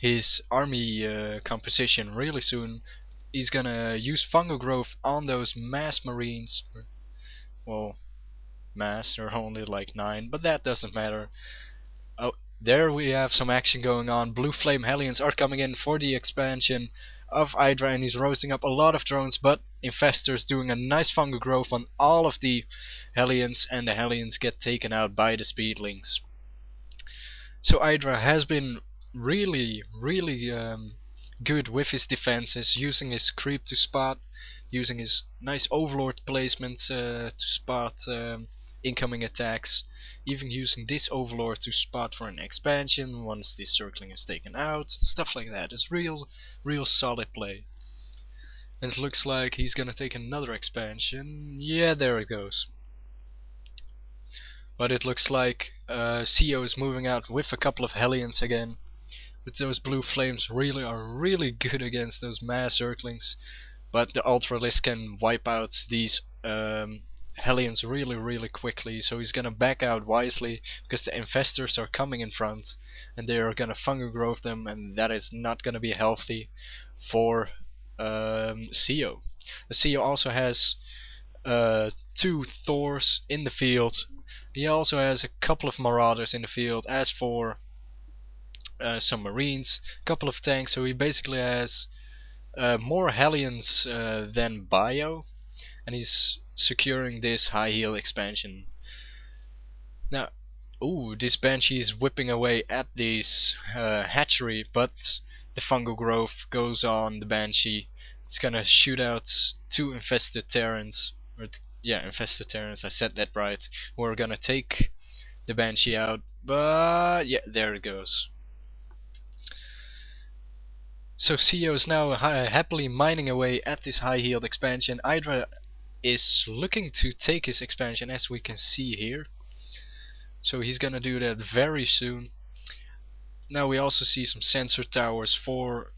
his army composition really soon. He's gonna use fungal growth on those mass marines. Well, mass are only like 9, but that doesn't matter. Oh, there we have some action going on. Blue Flame Hellions are coming in for the expansion of EGIdrA, and he's roasting up a lot of drones, but Infestor's doing a nice fungal growth on all of the Hellions, and the Hellions get taken out by the Speedlings. So EGIdrA has been really good with his defenses, using his creep to spot, using his nice overlord placements to spot incoming attacks, even using this overlord to spot for an expansion once the circling is taken out, stuff like that. It's real solid play. And it looks like he's gonna take another expansion. Yeah, there it goes. But it looks like CO is moving out with a couple of Hellions again. But those blue flames are really good against those mass circlings. But the Ultralisk can wipe out these Hellions really quickly, so he's gonna back out wisely because the Infestors are coming in front and they are gonna fungal growth them, and that is not gonna be healthy for CO. The CO also has 2 Thors in the field. He also has a couple of Marauders in the field, as for some Marines, a couple of tanks, so he basically has more Hellions than Bio, and he's securing this high heal expansion. Now, ooh, this Banshee is whipping away at this hatchery, but the fungal growth goes on the Banshee. It's gonna shoot out 2 infested Terrans, yeah, infested Terrans, I said that right. We're gonna take the Banshee out, but yeah, there it goes. So CO is now happily mining away at this high healed expansion. EGIdrA is looking to take his expansion, as we can see here. So he's gonna do that very soon. Now we also see some sensor towers for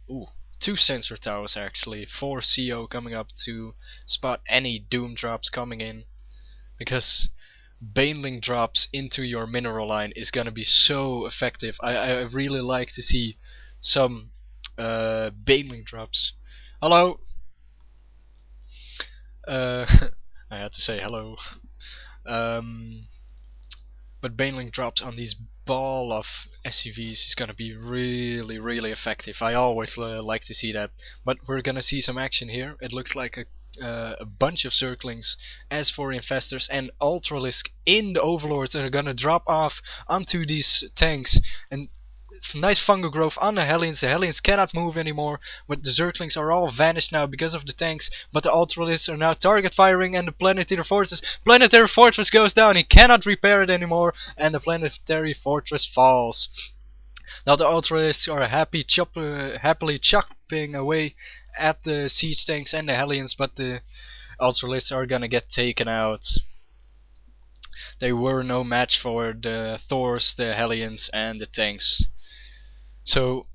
2 sensor towers actually for CO coming up to spot any doom drops coming in, because Baneling drops into your mineral line is gonna be so effective. I really like to see some Baneling drops. Hello. I had to say hello. But Baneling drops on these ball of SCVs is gonna be really effective. I always like to see that. But we're gonna see some action here. It looks like a bunch of circlings. As for Infestors and Ultralisk in the Overlords are gonna drop off onto these tanks, and nice fungal growth on the Hellions. The Hellions cannot move anymore, but the Zerglings are all vanished now because of the tanks. But the Ultralisks are now target firing, and the Planetary Fortress goes down. He cannot repair it anymore, and the Planetary Fortress falls. Now the Ultralisks are happily chopping away at the siege tanks and the Hellions, but the Ultralisks are gonna get taken out. They were no match for the Thors, the Hellions, and the tanks. So,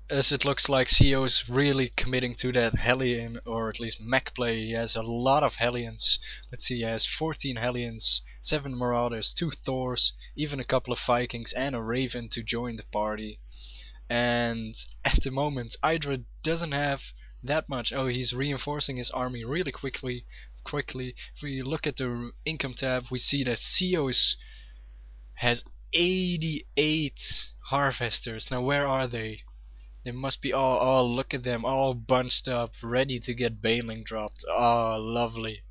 as it looks like CO is really committing to that Hellion, or at least mech play. He has a lot of Hellions. Let's see, he has 14 Hellions, 7 Marauders, 2 Thors, even a couple of Vikings and a Raven to join the party. And at the moment EGIdrA doesn't have that much. Oh, he's reinforcing his army really quickly. If we look at the income tab, we see that CO has 88 harvesters. Now where are they? They must be all look at them, all bunched up, ready to get Baneling dropped. Ah, lovely.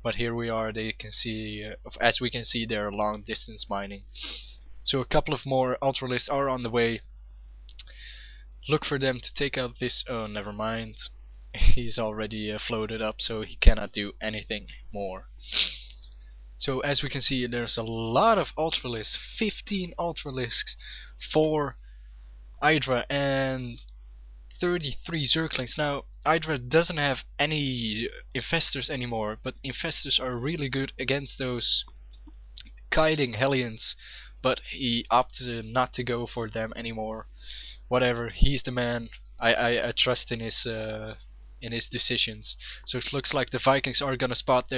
But here we are, they can see, as we can see, they're long distance mining. So a couple of more Ultralisks are on the way. Look for them to take out this, oh never mind. He's already floated up, so he cannot do anything more. So as we can see, there's a lot of Ultralisks, 15 Ultralisks for EGIdrA and 33 Zerglings. Now EGIdrA doesn't have any Infestors anymore, but Infestors are really good against those kiting Hellions, but he opted not to go for them anymore. Whatever, he's the man. I trust in his in his decisions. So it looks like the Vikings are gonna spot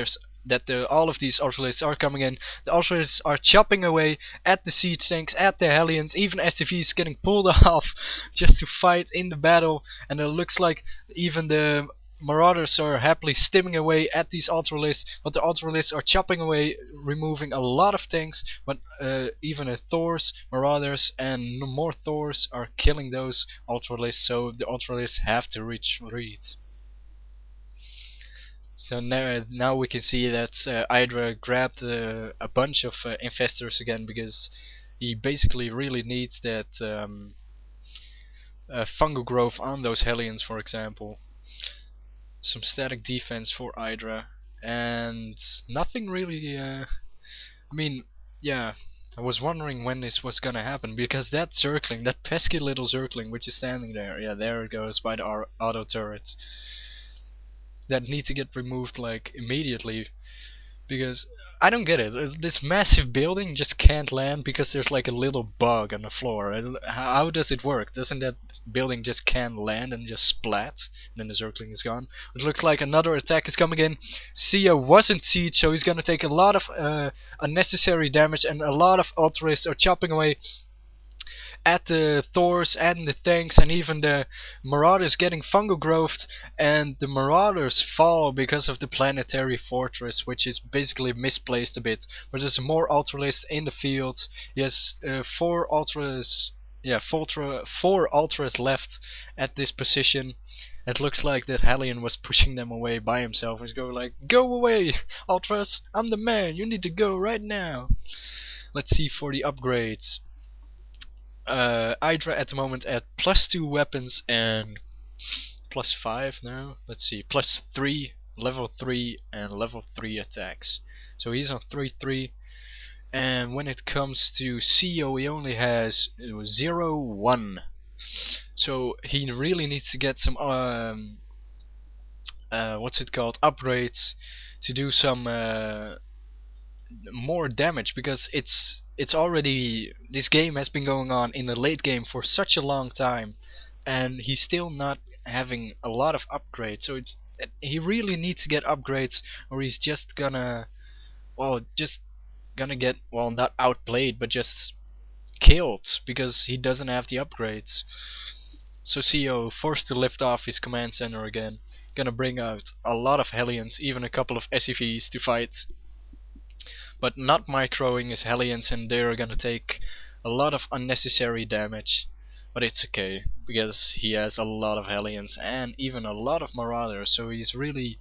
all of these ultralists are coming in. The ultralists are chopping away at the siege tanks, at the Hellions, even SCVs getting pulled off just to fight in the battle, and it looks like even the Marauders are happily stimming away at these ultralists, but the ultralists are chopping away, removing a lot of tanks, but even Thors, Marauders, and more Thors are killing those ultralists, so the ultralists have to retreat. So now we can see that IdrA grabbed a bunch of investors again, because he basically really needs that fungal growth on those Hellions, for example. Some static defense for IdrA, and nothing really. I mean, yeah, I was wondering when this was gonna happen, because that Zergling, that pesky little Zergling which is standing there, yeah, there it goes by the auto turret, that need to get removed like immediately, because I don't get it. This massive building just can't land because there's like a little bug on the floor. How does it work? Doesn't that building just can't land and just splat? And then the Zergling is gone. It looks like another attack is coming in. Sia wasn't siege, so he's gonna take a lot of unnecessary damage, and a lot of ultralists are chopping away at the Thors and the tanks, and even the Marauders getting fungal growth, and the Marauders fall because of the planetary fortress, which is basically misplaced a bit. But there's more ultralists in the field. Yes, four ultras left at this position. It looks like that Hellion was pushing them away by himself. He's going like, "Go away, ultras! I'm the man. You need to go right now." Let's see for the upgrades. IdrA at the moment at +2 weapons and +5 now. Let's see, +3, level 3, and level 3 attacks. So he's on 3-3. And when it comes to CO, he only has 0-1. So he really needs to get some upgrades to do some more damage, because it's already, this game has been going on in the late game for such a long time, and he's still not having a lot of upgrades. So he really needs to get upgrades, or he's just gonna get, well, not outplayed, but just killed, because he doesn't have the upgrades. So CO forced to lift off his command center again, gonna bring out a lot of Hellions, even a couple of SCVs to fight, but not microing his Hellions, and they're gonna take a lot of unnecessary damage. But it's okay, because he has a lot of Hellions and even a lot of Marauders, so he's really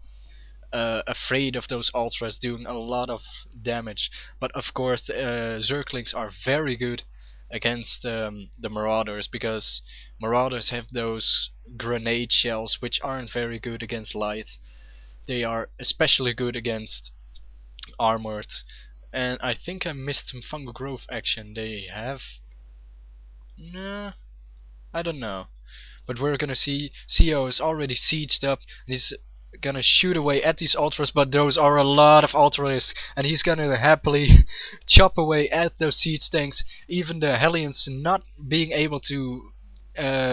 afraid of those ultras doing a lot of damage. But of course Zerglings are very good against the Marauders, because Marauders have those grenade shells which aren't very good against light. They are especially good against armored. And I think I missed some fungal growth action they have. Nah, I don't know. But we're gonna see CO is already sieged up, and he's gonna shoot away at these ultras, but those are a lot of ultras, and he's gonna happily chop away at those siege tanks. Even the Hellions not being able to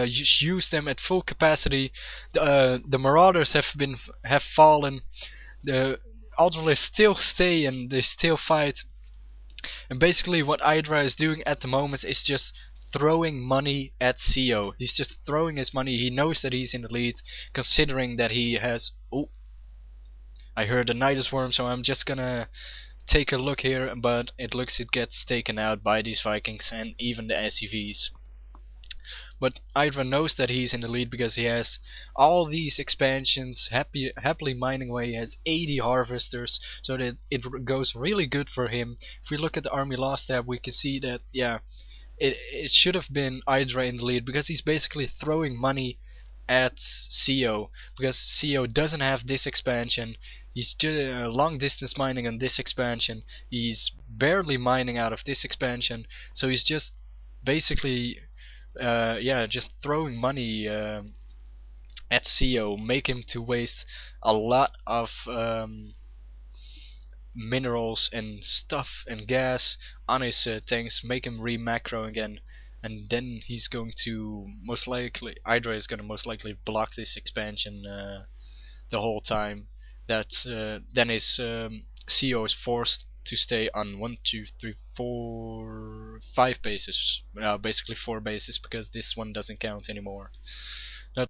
use them at full capacity. The Marauders have fallen. The ultralists still stay and they still fight. And basically what IdrA is doing at the moment is just throwing money at CO. He's just throwing his money. He knows that he's in the lead, considering that he has... Oh, I heard a Nidus worm, so I'm just gonna take a look here, but it looks it gets taken out by these Vikings and even the SCVs. But IdrA knows that he's in the lead because he has all these expansions happily mining away. He has 80 harvesters, so that it goes really good for him. If we look at the army loss tab, we can see that, yeah, it should have been IdrA in the lead, because he's basically throwing money at CO, because CO doesn't have this expansion. He's long distance mining on this expansion. He's barely mining out of this expansion, so he's just basically just throwing money at CO, make him to waste a lot of minerals and stuff and gas on his tanks, make him re-macro again, and then he's going to most likely, IdrA is going to most likely block this expansion the whole time, then his CO is forced to stay on 1, 2, 3, 4, 5 bases, basically 4 bases, because this one doesn't count anymore.